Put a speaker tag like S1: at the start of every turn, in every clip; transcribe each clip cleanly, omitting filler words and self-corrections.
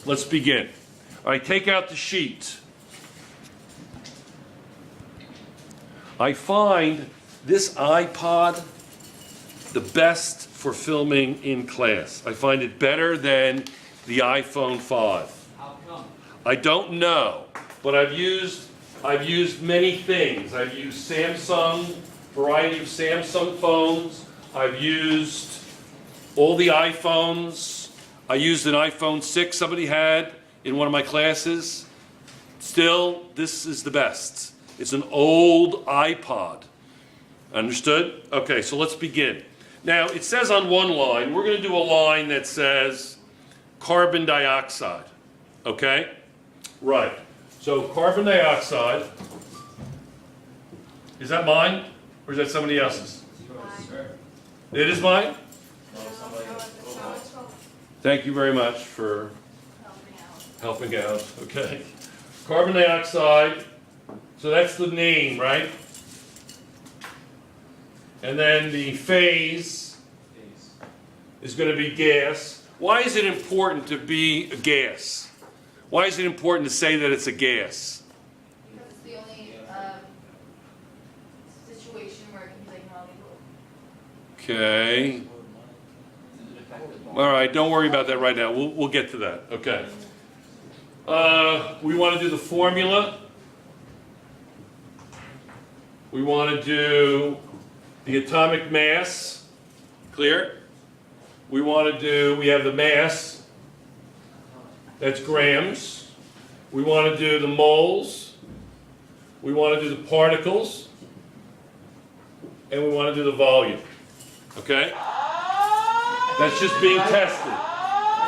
S1: let's begin. All right, take out the sheet. I find this iPod the best for filming in class. I find it better than the iPhone 5.
S2: How come?
S1: I don't know, but I've used many things. I've used Samsung, variety of Samsung phones. I've used all the iPhones. I used an iPhone 6 somebody had in one of my classes. Still, this is the best. It's an old iPod. Understood? Okay, so let's begin. Now, it says on one line, we're going to do a line that says carbon dioxide. Okay? Right. So carbon dioxide, is that mine or is that somebody else's? It is mine? Thank you very much for helping out. Okay. Carbon dioxide, so that's the name, right? And then the phase is going to be gas. Why is it important to be a gas? Why is it important to say that it's a gas?
S3: Because it's the only situation where it can be like molecule.
S1: Okay. All right, don't worry about that right now. We'll get to that. Okay. We want to do the formula. We want to do the atomic mass. Clear? We have the mass. That's grams. We want to do the moles. We want to do the particles. And we want to do the volume. Okay? That's just being tested.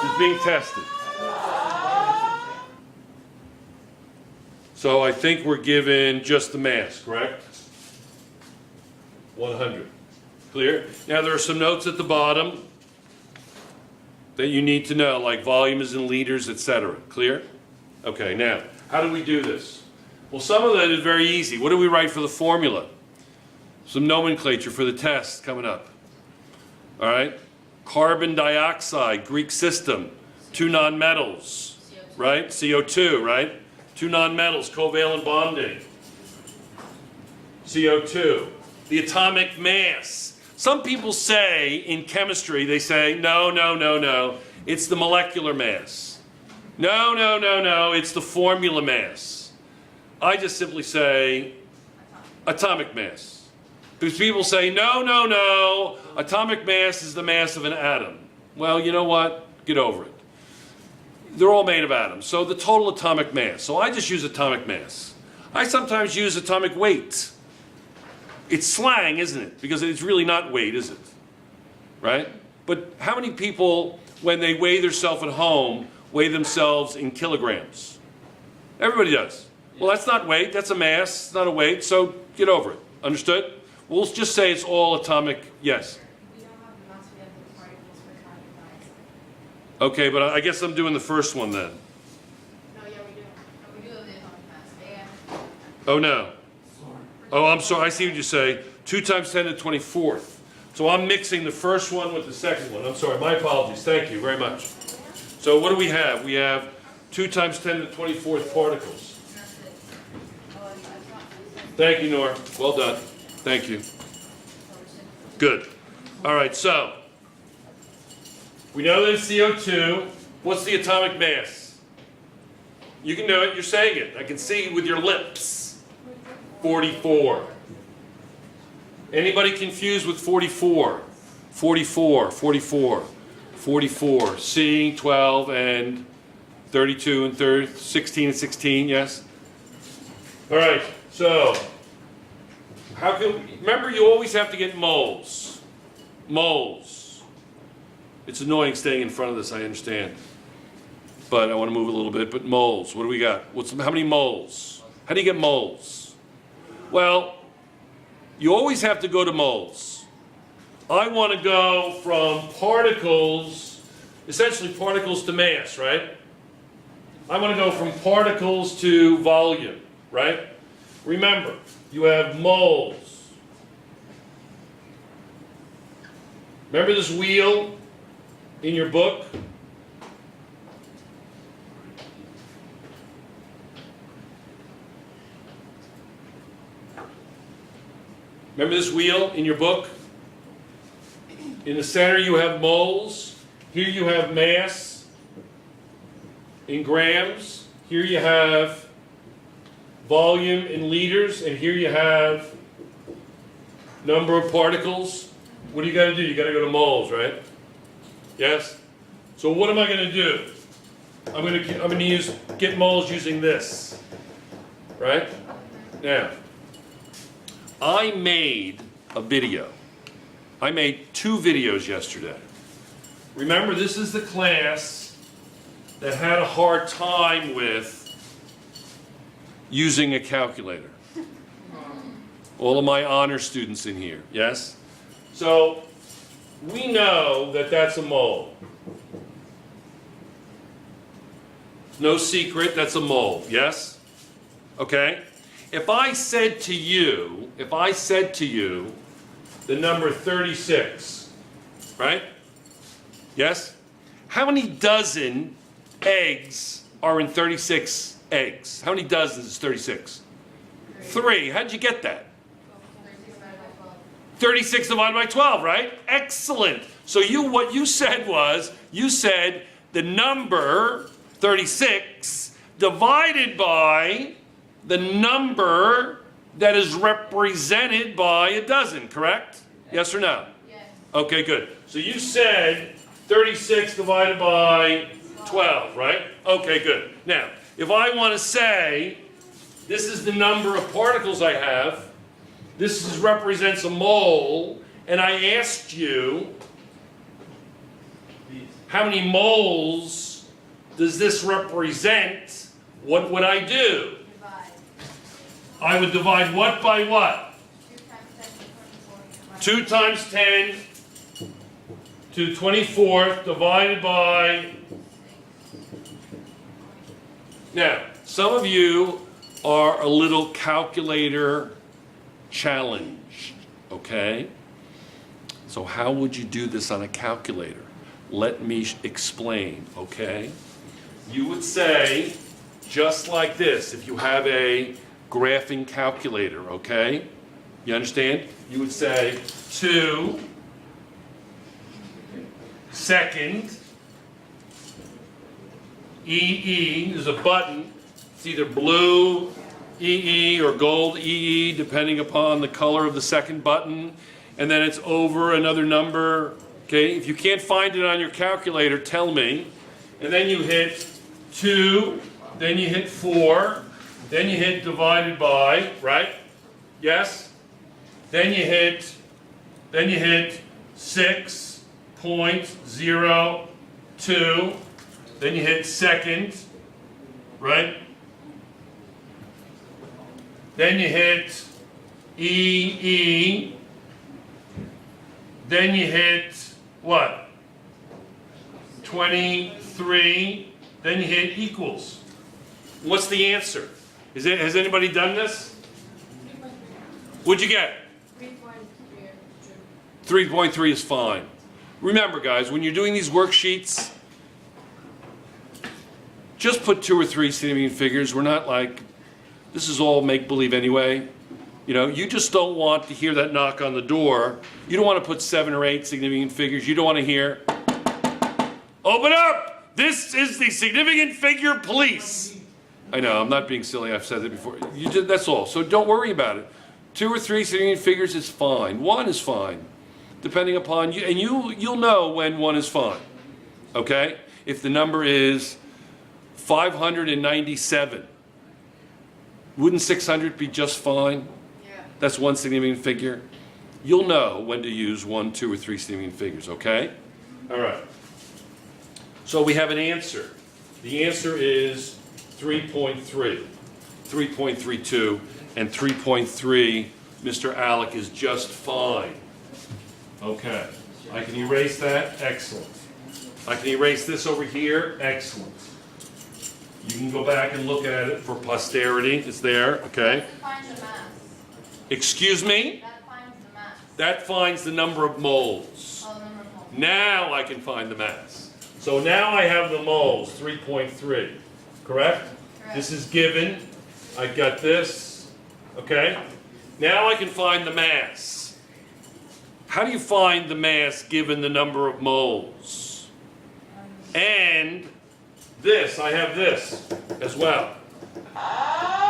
S1: Just being tested. So I think we're given just the mass, correct? 100. Clear? Now there are some notes at the bottom that you need to know, like volume is in liters, etc. Clear? Okay, now, how do we do this? Well, some of that is very easy. What do we write for the formula? Some nomenclature for the test coming up. All right? Carbon dioxide, Greek system, 2 nonmetals, right? CO2, right? 2 nonmetals, covalent bonding. CO2. The atomic mass. Some people say in chemistry, they say, no, it's the molecular mass. No, it's the formula mass. I just simply say atomic mass. Because people say, no, atomic mass is the mass of an atom. Well, you know what? Get over it. They're all made of atoms. So the total atomic mass. So I just use atomic mass. I sometimes use atomic weight. It's slang, isn't it? Because it's really not weight, is it? Right? But how many people, when they weigh themselves at home, weigh themselves in kilograms? Everybody does. Well, that's not weight. That's a mass. It's not a weight. So get over it. Understood? We'll just say it's all atomic. Yes?
S3: We don't have the mass, we have the particles for atomic mass.
S1: Okay, but I guess I'm doing the first one then.
S3: No, yeah, we do. We do have the atomic mass. Yeah.
S1: Oh, no. Oh, I'm sorry. I see what you say. 2 times 10 to the 24th. So I'm mixing the first one with the second one. I'm sorry. My apologies. Thank you very much. So what do we have? We have 2 times 10 to the 24th particles.
S3: That's it. Oh, it's not.
S1: Thank you, Nora. Well done. Thank you. Good. All right, so we know that it's CO2. What's the atomic mass? You can do it. You're saying it. I can see with your lips. 44. Anybody confused with 44? 44, 44, 44. Seeing 12 and 32 and 16 and 16, yes? All right, so remember you always have to get moles. Moles. It's annoying staying in front of this, I understand. But I want to move a little bit, but moles, what do we got? How many moles? How do you get moles? Well, you always have to go to moles. I want to go from particles, essentially particles to mass, right? I want to go from particles to volume, right? Remember, you have moles. Remember this wheel in your book? Remember this wheel in your book? In the center you have moles. Here you have mass in grams. Here you have volume in liters. And here you have number of particles. What do you got to do? You got to go to moles, right? Yes? So what am I going to do? I'm going to use get moles using this. Right? Now, I made a video. I made 2 videos yesterday. Remember, this is the class that had a hard time with using a calculator. All of my honor students in here, yes? So, we know that that's a mole. No secret, that's a mole, yes? Okay? If I said to you the number 36, right? Yes? How many dozen eggs are in 36 eggs? How many dozens is 36? 3. How'd you get that? 36 divided by 12, right? Excellent. So what you said was, you said the number 36 divided by the number that is represented by a dozen, correct? Yes or no?
S3: Yes.
S1: Okay, good. So you said 36 divided by 12, right? Okay, good. Now, if I want to say this is the number of particles I have, this represents a mole, and I asked you how many moles does this represent, what would I do?
S3: Divide.
S1: I would divide what by what?
S3: 2 times 10 to 24.
S1: 2 times 10 to 24th divided by... Now, some of you are a little calculator challenged, okay? So how would you do this on a calculator? Let me explain, okay? You would say, just like this, if you have a graphing calculator, okay? You understand? You would say 2 second EE, there's a button, it's either blue EE or gold EE, depending upon the color of the second button, and then it's over another number, okay? If you can't find it on your calculator, tell me. And then you hit 2, then you hit 4, then you hit divided by, right? Yes? Then you hit 6.02, then you hit second, right? Then you hit EE, then you hit what? 23, then you hit equals. What's the answer? Has anybody done this? What'd you get? 3.3 is fine. Remember, guys, when you're doing these worksheets, just put 2 or 3 significant figures. We're not like, this is all make-believe anyway. You know, you just don't want to hear that knock on the door. You don't want to put 7 or 8 significant figures. You don't want to hear, open up! This is the significant figure police. I know, I'm not being silly. I've said that before. That's all. So don't worry about it. 2 or 3 significant figures is fine. 1 is fine, depending upon you. And you'll know when 1 is fine. Okay? If the number is 597, wouldn't 600 be just fine?
S3: Yeah.
S1: That's 1 significant figure. You'll know when to use 1, 2, or 3 significant figures, okay? All right. So we have an answer. The answer is 3.3, 3.32, and 3.3, Mr. Alec, is just fine. Okay. I can erase that. Excellent. I can erase this over here. Excellent. You can go back and look at it for posterity. It's there, okay?
S3: That finds the mass.
S1: Excuse me?
S3: That finds the mass.
S1: That finds the number of moles.
S3: Oh, number of moles.
S1: Now I can find the mass. So now I have the moles, 3.3. Correct?
S3: Correct.
S1: This is given. I got this. Okay? Now I can find the mass. How do you find the mass given the number of moles? And this, I have this as well.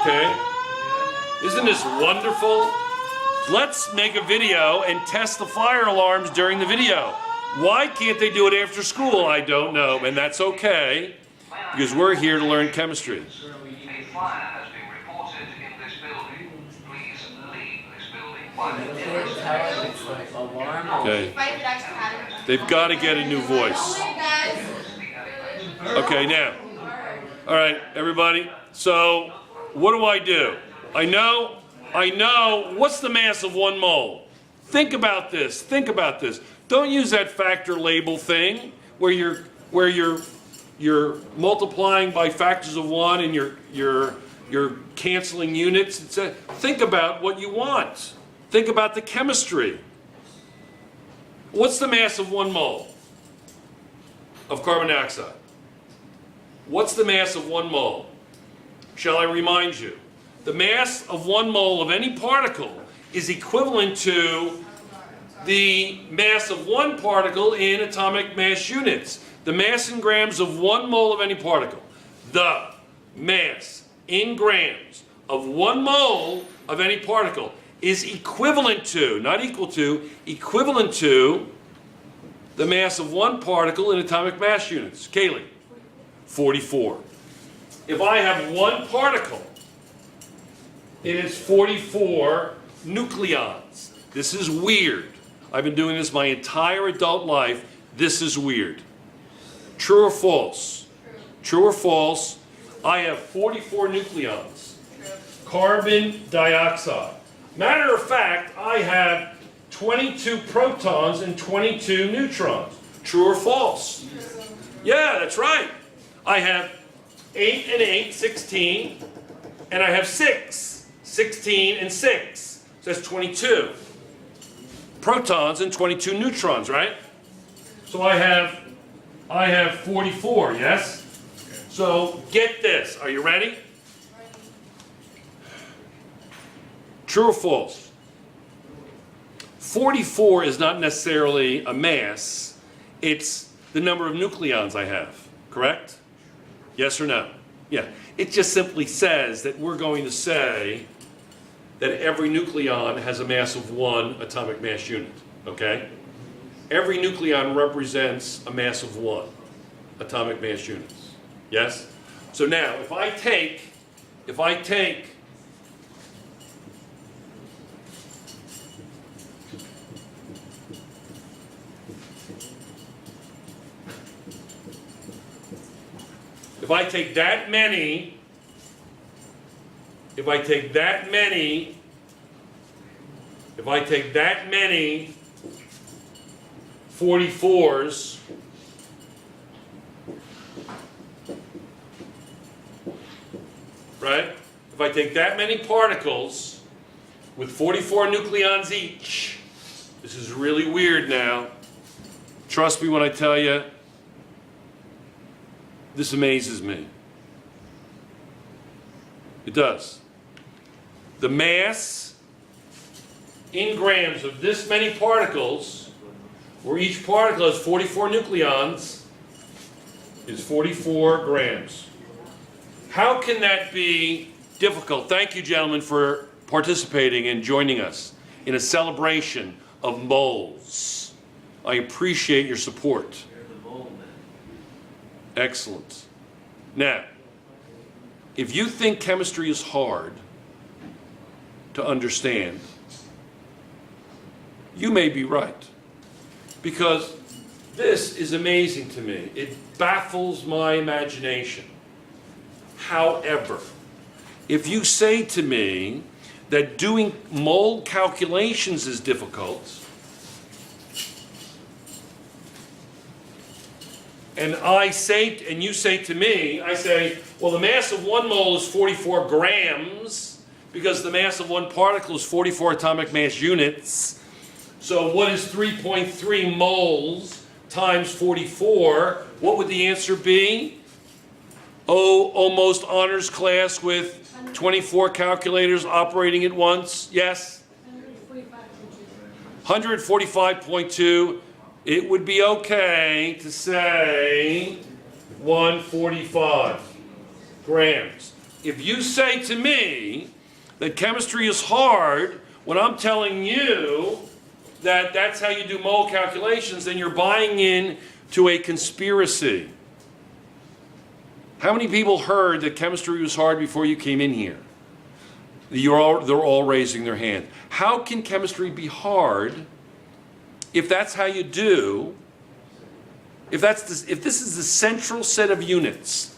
S1: Okay? Isn't this wonderful? Let's make a video and test the fire alarms during the video. Why can't they do it after school? I don't know, and that's okay, because we're here to learn chemistry.
S2: A fire has been reported in this building. Please leave this building while
S1: Okay.
S3: Fight Ducks Academy.
S1: They've got to get a new voice.
S3: Guys.
S1: Okay, now. All right, everybody. So, what do? I know, what's the mass of 1 mole? Think about this. Don't use that factor label thing where you're multiplying by factors of 1 and you're canceling units. Think about what you want. Think about the chemistry. What's the mass of 1 mole of carbon dioxide? What's the mass of 1 mole? Shall I remind you? The mass of 1 mole of any particle is equivalent to the mass of 1 particle in atomic mass units. The mass in grams of 1 mole of any particle. The mass in grams of 1 mole of any particle is equivalent to, not equal to, equivalent to the mass of 1 particle in atomic mass units. Kaylee, 44. If I have 1 particle, it is 44 nucleons. This is weird. I've been doing this my entire adult life. This is weird. True or false? True or false? I have 44 nucleons. Carbon dioxide. Matter of fact, I have 22 protons and 22 neutrons. True or false? Yeah, that's right. I have 8 and 8, 16, and I have 6, 16 and 6. So that's 22 protons and 22 neutrons, right? So I have 44, yes? So get this. Are you ready? True or false? 44 is not necessarily a mass. It's the number of nucleons I have, correct? Yes or no? Yeah. It just simply says that we're going to say that every nucleon has a mass of 1 atomic mass unit, okay? Every nucleon represents a mass of 1 atomic mass units, yes? So now, if I take that many, 44s, right? If I take that many particles with 44 nucleons each, this is really weird now. Trust me when I tell you, this amazes me. It does. The mass in grams of this many particles, where each particle has 44 nucleons, is 44 grams. How can that be difficult? Thank you, gentlemen, for participating and joining us in a celebration of moles. I appreciate your support. Excellent. Now, if you think chemistry is hard to understand, you may be right. Because this is amazing to me. It baffles my imagination. However, if you say to me that doing mole calculations is difficult, and you say to me, I say, well, the mass of 1 mole is 44 grams, because the mass of 1 particle is 44 atomic mass units. So what is 3.3 moles times 44? What would the answer be? Oh, almost honors class with 24 calculators operating at once? Yes? 145.2, it would be okay to say 145 grams. If you say to me that chemistry is hard when I'm telling you that that's how you do mole calculations, then you're buying in to a conspiracy. How many people heard that chemistry was hard before you came in here? They're all raising their hand. How can chemistry be hard if that's how you do, if this is the central set of units?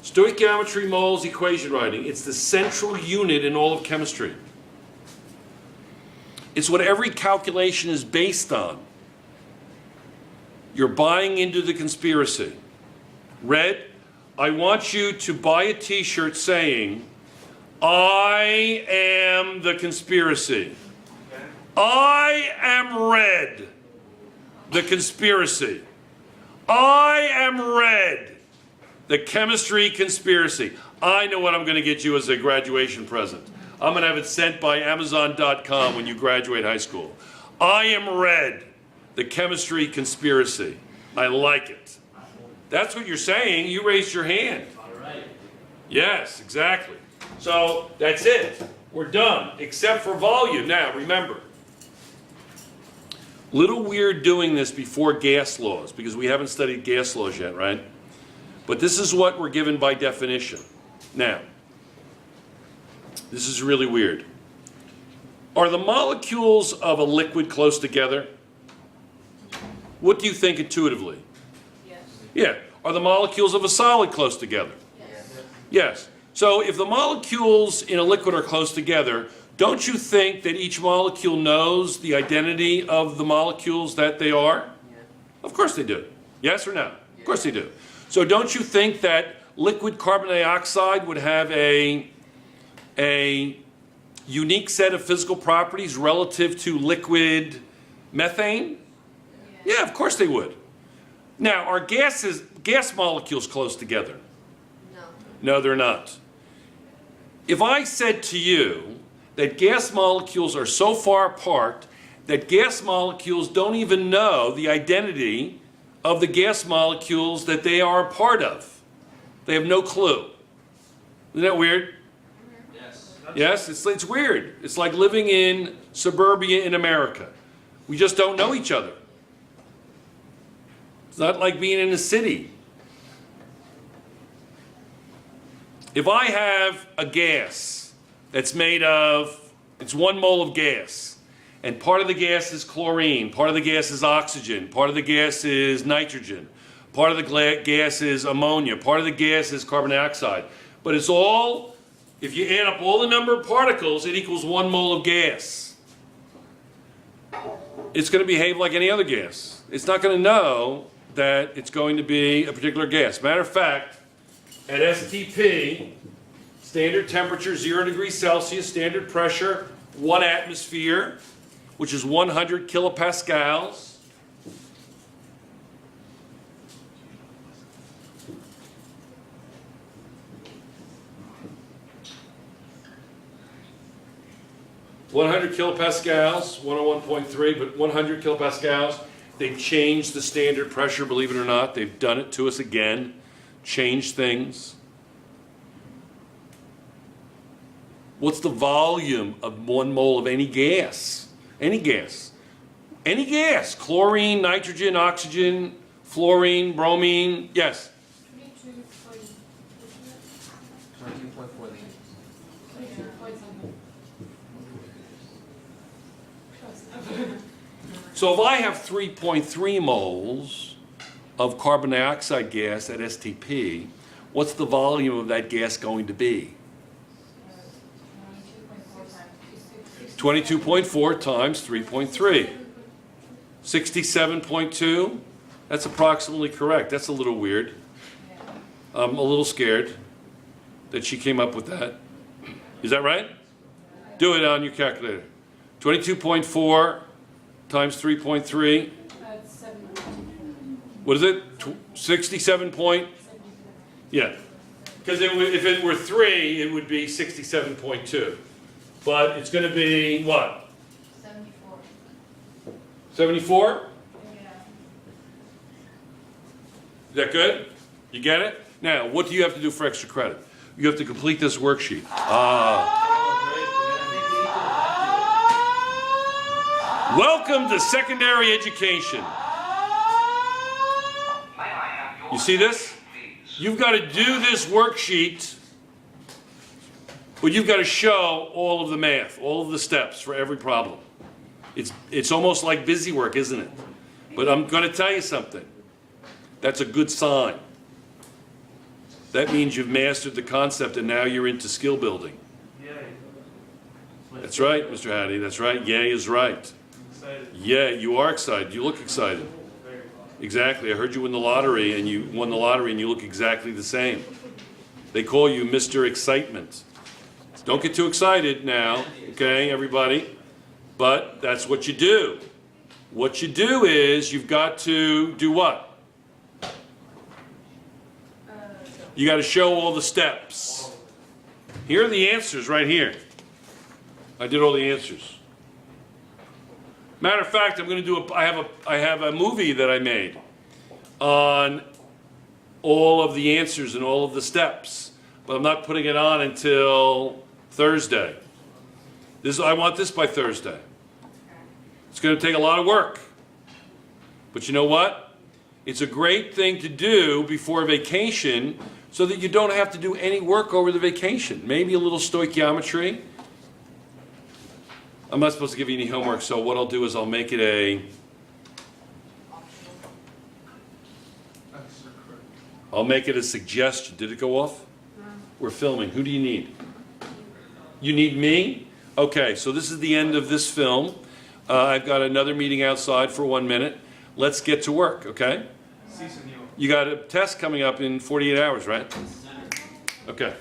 S1: Stoichiometry, moles, equation writing, it's the central unit in all of chemistry. It's what every calculation is based on. You're buying into the conspiracy. Red, I want you to buy a t-shirt saying, I am the conspiracy. I am red, the conspiracy. I am red, the chemistry conspiracy. I know what I'm going to get you as a graduation present. I'm going to have it sent by Amazon.com when you graduate high school. I am red, the chemistry conspiracy. I like it. That's what you're saying. You raised your hand.
S4: All right.
S1: Yes, exactly. So that's it. We're done, except for volume. Now, remember, little weird doing this before gas laws, because we haven't studied gas laws yet, right? But this is what we're given by definition. Now, this is really weird. Are the molecules of a liquid close together? What do you think intuitively?
S3: Yes.
S1: Yeah. Are the molecules of a solid close together?
S3: Yes.
S1: Yes. So if the molecules in a liquid are close together, don't you think that each molecule knows the identity of the molecules that they are?
S4: Yeah.
S1: Of course they do. Yes or no? Of course they do. So don't you think that liquid carbon dioxide would have a unique set of physical properties relative to liquid methane? Yeah, of course they would. Now, are gas molecules close together?
S3: No.
S1: No, they're not. If I said to you that gas molecules are so far apart that gas molecules don't even know the identity of the gas molecules that they are a part of. They have no clue. Isn't that weird?
S4: Yes.
S1: Yes, it's weird. It's like living in suburbia in America. We just don't know each other. It's not like being in a city. If I have a gas that's made of, it's 1 mole of gas, and part of the gas is chlorine, part of the gas is oxygen, part of the gas is nitrogen, part of the gas is ammonia, part of the gas is carbon dioxide. But it's all, if you add up all the number of particles, it equals 1 mole of gas. It's going to behave like any other gas. It's not going to know that it's going to be a particular gas. Matter of fact, at STP, standard temperature 0 degrees Celsius, standard pressure 1 atmosphere, which is 100 kilopascals. (100 kilopascals, 101.3, but 100 kilopascals. They've changed the standard pressure, believe it or not. They've done it to us again, changed things. What's the volume of 1 mole of any gas? Any gas. Any gas. Chlorine, nitrogen, oxygen, fluorine, bromine. Yes?
S4: 22.4 liters.
S1: So if I have 3.3 moles of carbon dioxide gas at STP, what's the volume of that gas going to be? 22.4 times 3.3. 67.2? That's approximately correct. That's a little weird. I'm a little scared that she came up with that. Is that right? Do it on your calculator. 22.4 times 3.3. What is it? 67 point? Yeah. Because if it were 3, it would be 67.2. But it's going to be what?
S3: 74.
S1: 74?
S3: Yeah.
S1: Is that good? You get it? Now, what do you have to do for extra credit? You have to complete this worksheet. Welcome to secondary education.
S2: May I have your
S1: You see this?
S2: attention, please?
S1: You've got to do this worksheet, but you've got to show all of the math, all of the steps for every problem. It's almost like busy work, isn't it? But I'm going to tell you something. That's a good sign. That means you've mastered the concept and now you're into skill building. That's right, Mr. Hattie. That's right. Yay is right. Yeah, you are excited. You look excited. Exactly. I heard you win the lottery and you won the lottery and you look exactly the same. They call you Mr. Excitement. Don't get too excited now, okay, everybody? But that's what you do. What you do is you've got to do what? You got to show all the steps. Here are the answers right here. I did all the answers. Matter of fact, I'm going to do I have a movie that I made on all of the answers and all of the steps, but I'm not putting it on until Thursday. I want this by Thursday. It's going to take a lot of work. But you know what? It's a great thing to do before vacation so that you don't have to do any work over the vacation. Maybe a little stoichiometry. I'm not supposed to give you any homework, so what I'll do is I'll make it a suggestion. Did it go off? We're filming. Who do you need? You need me? Okay, so this is the end of this film. I've got another meeting outside for 1 minute. Let's get to work, okay? You got a test coming up in 48 hours, right? Okay.